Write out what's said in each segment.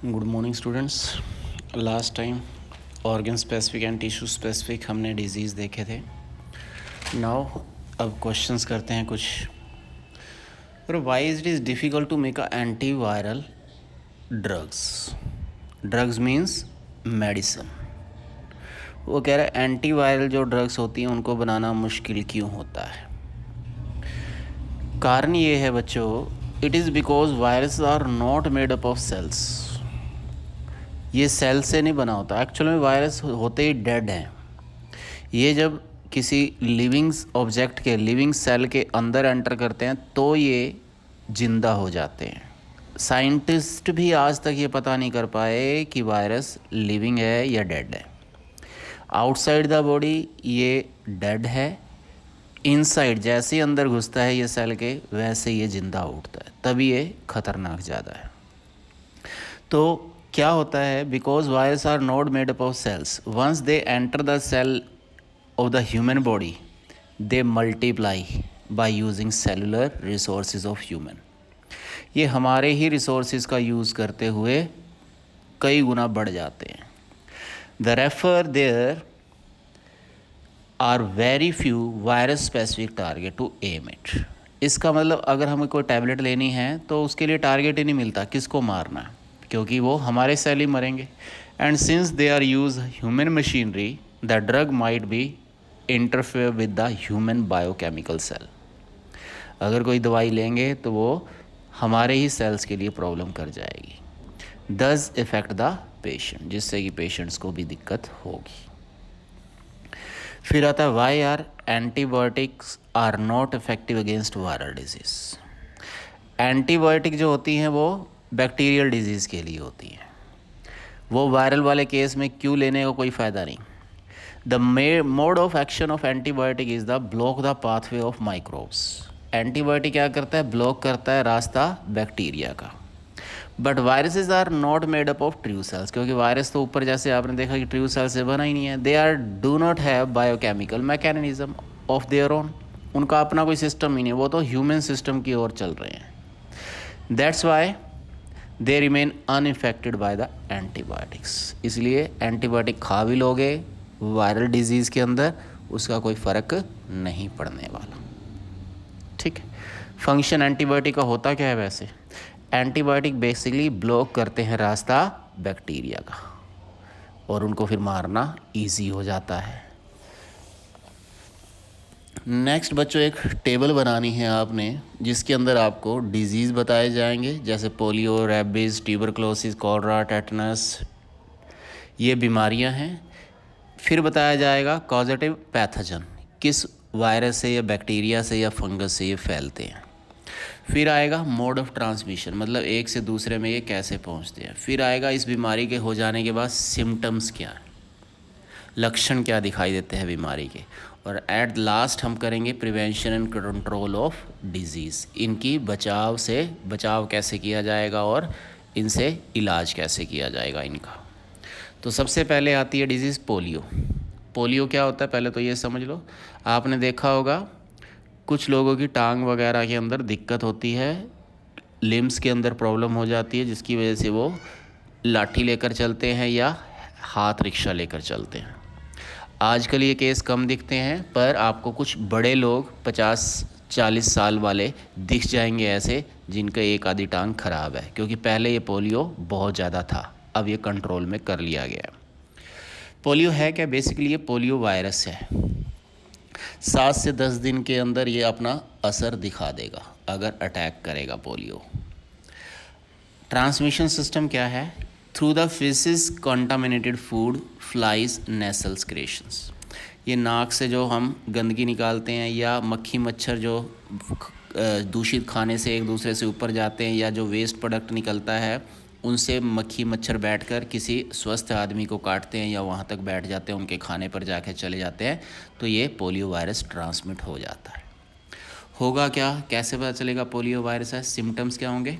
Good morning students. Last time organ specific and tissue specific हमने disease देखे थे। Now अब क्वेश्चंस करते हैं कुछ। पर why is it is difficult to make a antiviral drugs means medicine. वो कह रहा है एंटीवायरल जो ड्रग्स होती हैं उनको बनाना मुश्किल क्यों होता है। कारण ये है बच्चों, it is because virus are not made up of cells. ये सेल से नहीं बना होता। एक्चुअल में वायरस होते ही डेड हैं। ये जब किसी लिविंग ऑब्जेक्ट के लिविंग सेल के अंदर एंटर करते हैं तो ये जिंदा हो जाते हैं। साइंटिस्ट भी आज तक ये पता नहीं कर पाए कि वायरस लिविंग है या डेड है। आउटसाइड द बॉडी ये डेड है, इनसाइड जैसे ही अंदर घुसता है ये सेल के वैसे ये जिंदा उठता है, तभी ये खतरनाक ज़्यादा है। तो क्या होता है, because virus are not made up of cells, once they enter the cell of the human body they multiply by using cellular resources of human. ये हमारे ही रिसोर्सेज का यूज़ करते हुए कई गुना बढ़ जाते हैं। Therefore there are very few virus specific target to aim it. इसका मतलब अगर हमें कोई टैबलेट लेनी है तो उसके लिए टारगेट ही नहीं मिलता किसको मारना है, क्योंकि वो हमारे सेल ही मरेंगे। And since they are use human machinery the drug might be interfere with the human biochemical cell. अगर कोई दवाई लेंगे तो वो हमारे ही सेल्स के लिए प्रॉब्लम कर जाएगी, दस इफेक्ट द पेशेंट, जिससे कि पेशेंट्स को भी दिक्कत होगी। फिर आता है why are antibiotics are not effective against viral disease. Antibiotic जो होती हैं वो बैक्टीरियल डिजीज़ के लिए होती हैं, वो वायरल वाले केस में क्यों लेने का कोई फ़ायदा नहीं। The mode of action of antibiotic is the block the pathway of microbes. Antibiotic क्या करता है, ब्लॉक करता है रास्ता बैक्टीरिया का। But viruses are not made up of true cells, क्योंकि वायरस तो ऊपर जैसे आपने देखा कि ट्रू सेल से बना ही नहीं है। They are do not have biochemical mechanism of their own. उनका अपना कोई सिस्टम ही नहीं, वो तो ह्यूमन सिस्टम की ओर चल रहे हैं। That's why they remain unaffected by the antibiotics. इसलिए एंटीबायोटिक खा भी लोगे वायरल डिजीज़ के अंदर उसका कोई फ़र्क नहीं पड़ने वाला। ठीक है। फंक्शन एंटीबायोटिक का होता क्या है वैसे, एंटीबायोटिक बेसिकली ब्लॉक करते हैं रास्ता बैक्टीरिया का और उनको फिर मारना इजी हो जाता है। नेक्स्ट बच्चों एक टेबल बनानी है आपने, जिसके अंदर आपको डिजीज़ बताए जाएंगे, जैसे polio, rabies, tuberculosis, cholera, tetanus, ये बीमारियां हैं। फिर बताया जाएगा कॉजेटिव पैथोजन, किस वायरस से या बैक्टीरिया से या फंगस से ये फैलते हैं। फिर आएगा मोड ऑफ ट्रांसमिशन, मतलब एक से दूसरे में ये कैसे पहुंचते हैं। फिर आएगा इस बीमारी के हो जाने के बाद सिम्टम्स क्या हैं, लक्षण क्या दिखाई देते हैं बीमारी के। और एट लास्ट हम करेंगे prevention and control of disease, इनकी बचाव कैसे किया जाएगा और इनसे इलाज कैसे किया जाएगा इनका। तो सबसे पहले आती है डिजीज़ पोलियो। पोलियो क्या होता है पहले तो ये समझ लो। आपने देखा होगा कुछ लोगों की टांग वगैरह के अंदर दिक्कत होती है, लिम्स के अंदर प्रॉब्लम हो जाती है, जिसकी वजह से वो लाठी लेकर चलते हैं या हाथ रिक्शा लेकर चलते हैं। आजकल ये केस कम दिखते हैं, पर आपको कुछ बड़े लोग 50-40 साल वाले दिख जाएंगे ऐसे, जिनका एक आधी टांग खराब है, क्योंकि पहले ये पोलियो बहुत ज़्यादा था, अब ये कंट्रोल में कर लिया गया। पोलियो है क्या, बेसिकली ये पोलियो वायरस है। 7 से 10 दिन के अंदर ये अपना असर दिखा देगा अगर अटैक करेगा पोलियो। ट्रांसमिशन सिस्टम क्या है, through the faeces contaminated food flies nasal secretions. ये नाक से जो हम गंदगी निकालते हैं या मक्खी मच्छर जो दूषित खाने से एक दूसरे से ऊपर जाते हैं, या जो वेस्ट प्रोडक्ट निकलता है उनसे मक्खी मच्छर बैठकर किसी स्वस्थ आदमी को काटते हैं या वहाँ तक बैठ जाते हैं, उनके खाने पर जाके चले जाते हैं, तो ये पोलियो वायरस ट्रांसमिट हो जाता है। होगा क्या, कैसे पता चलेगा पोलियो वायरस है, सिम्टम्स क्या होंगे।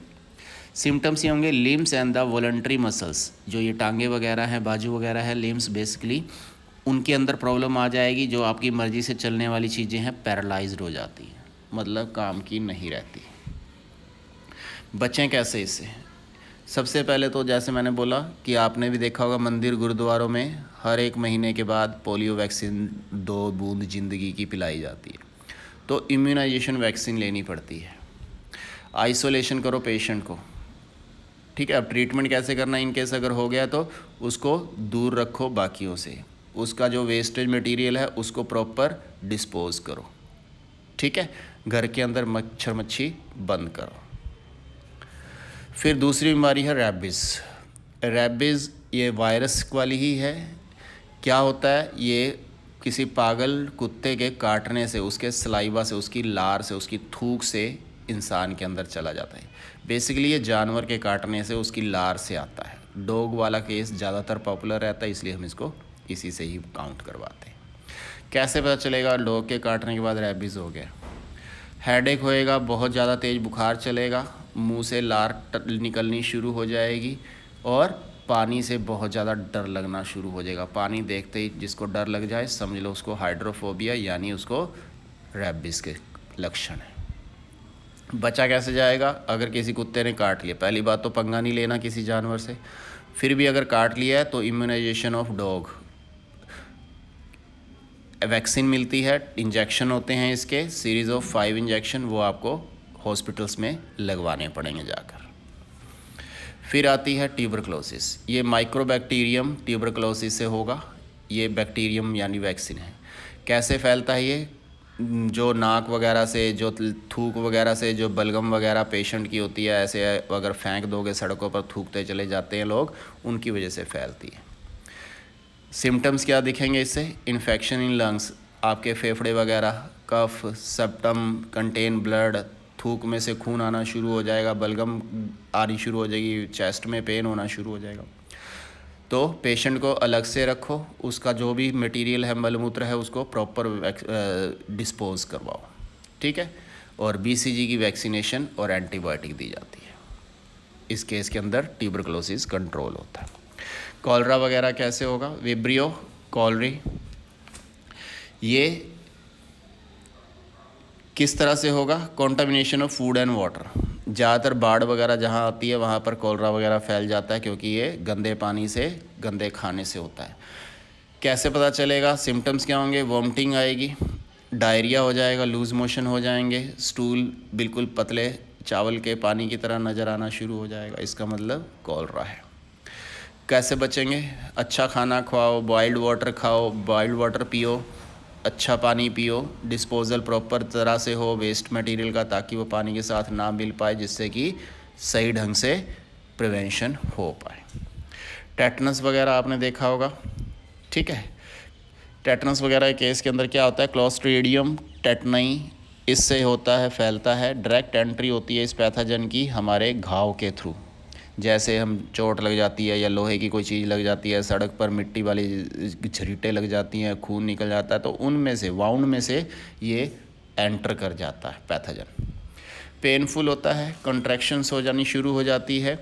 सिम्टम्स ये होंगे limbs and the voluntary muscles, जो ये टांगे वगैरह हैं, बाजू वगैरह है, लिम्स बेसिकली उनके अंदर प्रॉब्लम आ जाएगी। जो आपकी मर्ज़ी से चलने वाली चीज़ें हैं पैरालाइज्ड हो जाती हैं, मतलब काम की नहीं रहती। बचें कैसे इससे, सबसे पहले तो जैसे मैंने बोला कि आपने भी देखा होगा मंदिर गुरुद्वारों में हर एक महीने के बाद पोलियो वैक्सीन 2 बूंद ज़िंदगी की पिलाई जाती है। तो इम्यूनाइजेशन वैक्सीन लेनी पड़ती है। आइसोलेशन करो पेशेंट को, ठीक है। अब ट्रीटमेंट कैसे करना है, इनकेस अगर हो गया तो उसको दूर रखो बाकियों से, उसका जो वेस्टेज मटेरियल है उसको प्रॉपर डिस्पोज करो, ठीक है। घर के अंदर मच्छर मक्खी बंद करो। फिर दूसरी बीमारी है रैबिज़। रैबिज़ ये वायरस वाली ही है। क्या होता है, ये किसी पागल कुत्ते के काटने से, उसके सलाइवा से, उसकी लार से, उसकी थूक से इंसान के अंदर चला जाता है। बेसिकली ये जानवर के काटने से, उसकी लार से आता है। डॉग वाला केस ज़्यादातर पॉपुलर रहता है, इसलिए हम इसको इसी से ही काउंट करवाते हैं। कैसे पता चलेगा डॉग के काटने के बाद रैबिज़ हो गया? हेडेक होएगा, बहुत ज़्यादा तेज़ बुखार चलेगा, मुंह से लार निकलनी शुरू हो जाएगी और पानी से बहुत ज़्यादा डर लगना शुरू हो जाएगा। पानी देखते ही जिसको डर लग जाए समझ लो उसको हाइड्रोफोबिया यानी उसको रैबिज़ के लक्षण है। बचा कैसे जाएगा? अगर किसी कुत्ते ने काट लिया, पहली बात तो पंगा नहीं लेना किसी जानवर से। फिर भी अगर काट लिया है तो इम्यूनाइजेशन ऑफ डॉग वैक्सीन मिलती है, इंजेक्शन होते हैं इसके, सीरीज़ ऑफ 5 इंजेक्शन, वो आपको हॉस्पिटल्स में लगवाने पड़ेंगे जाकर। फिर आती है ट्यूबरक्लोसिस। ये माइक्रोबैक्टीरियम ट्यूबरक्लोसिस से होगा। ये बैक्टीरियम यानी वैक्सीन है। कैसे फैलता है ये? जो नाक वगैरह से, जो थूक वगैरह से, जो बलगम वगैरह पेशेंट की होती है, ऐसे अगर फेंक दोगे सड़कों पर, थूकते चले जाते हैं लोग, उनकी वजह से फैलती है। सिम्टम्स क्या दिखेंगे इससे? इन्फेक्शन इन लंग्स, आपके फेफड़े वगैरह, कफ, सेप्टम कंटेन ब्लड, थूक में से खून आना शुरू हो जाएगा, बलगम आनी शुरू हो जाएगी, चेस्ट में पेन होना शुरू हो जाएगा। तो पेशेंट को अलग से रखो, उसका जो भी मटेरियल है, मलमूत्र है, उसको प्रॉपर डिस्पोज करवाओ, ठीक है। और BCG की वैक्सीनेशन और एंटीबायोटिक दी जाती है। इस केस के अंदर ट्यूबरक्लोसिस कंट्रोल होता है। कॉलरा वगैरह कैसे होगा? विब्रियो कॉलरी, ये किस तरह से होगा? Contamination of food and water. ज़्यादातर बाढ़ वगैरह जहाँ आती है वहाँ पर कॉलरा वगैरह फैल जाता है, क्योंकि ये गंदे पानी से, गंदे खाने से होता है। कैसे पता चलेगा? सिम्टम्स क्या होंगे? वॉमिटिंग आएगी, डायरिया हो जाएगा, लूज़ मोशन हो जाएंगे, स्टूल बिल्कुल पतले चावल के पानी की तरह नज़र आना शुरू हो जाएगा। इसका मतलब कॉलरा है। कैसे बचेंगे? अच्छा खाना खाओ, बॉइल्ड वाटर खाओ, बॉइल्ड वाटर पियो, अच्छा पानी पियो, डिस्पोजल प्रॉपर तरह से हो वेस्ट मटेरियल का, ताकि वो पानी के साथ ना मिल पाए, जिससे कि सही ढंग से प्रिवेंशन हो पाए। टेटनस वगैरह आपने देखा होगा, ठीक है। टेटनस वगैरह के केस के अंदर क्या होता है? क्लोस्ट्रीडियम टेटनई, इससे होता है, फैलता है। डायरेक्ट एंट्री होती है इस पैथोजन की हमारे घाव के थ्रू। जैसे हम चोट लग जाती है या लोहे की कोई चीज़ लग जाती है, सड़क पर मिट्टी वाली झरीटें लग जाती हैं, खून निकल जाता है, तो उनमें से, वाउंड में से ये एंटर कर जाता है पैथोजन। पेनफुल होता है, कंट्रैक्शंस हो जानी शुरू हो जाती है।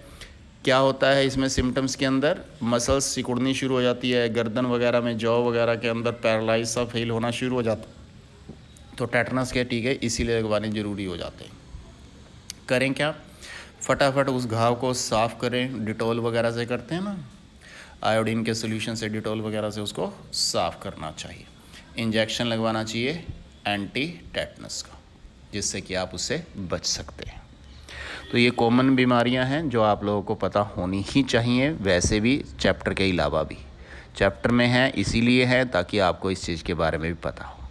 क्या होता है इसमें सिम्टम्स के अंदर? मसल्स सिकुड़नी शुरू हो जाती है, गर्दन वगैरह में, जॉ वगैरह के अंदर पैरालाइज सा फील होना शुरू हो जाता है। तो टेटनस के टीके इसीलिए लगवाने ज़रूरी हो जाते हैं। करें क्या? फटाफट उस घाव को साफ़ करें, डिटॉल वगैरह से करते हैं ना, आयोडीन के सोल्यूशन से, डिटॉल वगैरह से उसको साफ़ करना चाहिए। इंजेक्शन लगवाना चाहिए एंटी टेटनस का, जिससे कि आप उससे बच सकते हैं। तो ये कॉमन बीमारियां हैं जो आप लोगों को पता होनी ही चाहिए, वैसे भी चैप्टर के अलावा भी। चैप्टर में है इसीलिए है ताकि आपको इस चीज़ के बारे में भी पता हो।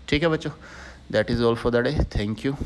ठीक है बच्चों, that is all for the day. Thank you.